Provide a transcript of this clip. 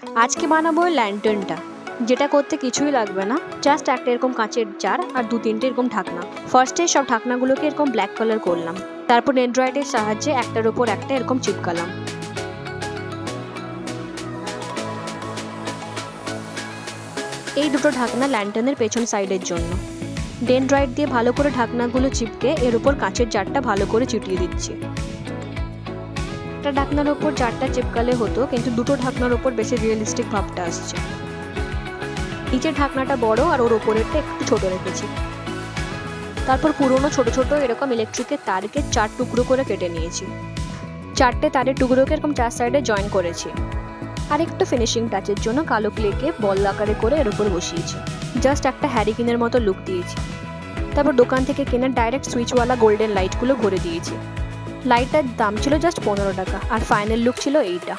আজকে বানাবো ওই ল্যান্টার্নটা, যেটা করতে কিছুই লাগবে না, জাস্ট একটা এরকম কাঁচের জার আর 2-3টে এরকম ঢাকনা। ফার্স্টে সব ঢাকনাগুলোকে এরকম ব্ল্যাক কালার করলাম, তারপর নেটড্রয়েডের সাহায্যে একটার উপর একটা এরকম চিপকালাম। এই দুটো ঢাকনা ল্যান্টার্নের পেছন সাইডের জন্য। ডেনড্রয়েড দিয়ে ভালো করে ঢাকনাগুলো চিপকে এর উপর কাঁচের জারটা ভালো করে চিটিয়ে দিচ্ছি। একটা ঢাকনার ওপর জারটা চিপকালে হতো, কিন্তু দুটো ঢাকনার ওপর বেশি রিয়েলিস্টিক ভাবটা আসছে। নিচের ঢাকনাটা বড় আর ওর ওপরেরটা একটু ছোট রেখেছি। তারপর পুরোনো ছোট ছোট এরকম ইলেকট্রিকের তারকে 4 টুকরো করে কেটে নিয়েছি। 4টে তারের টুকরোকে এরকম 4 সাইডে জয়েন করেছি। আর একটু ফিনিশিং টাচের জন্য কালো ক্লেকে বল আকারে করে এর উপর বসিয়েছি। জাস্ট একটা হ্যারিকেনের মতো লুক দিয়েছি। তারপর দোকান থেকে কেনা ডাইরেক্ট সুইচওয়ালা গোল্ডেন লাইটগুলো ভরে দিয়েছি। লাইটটার দাম ছিল জাস্ট 15 টাকা, আর ফাইনাল লুক ছিল এইটা।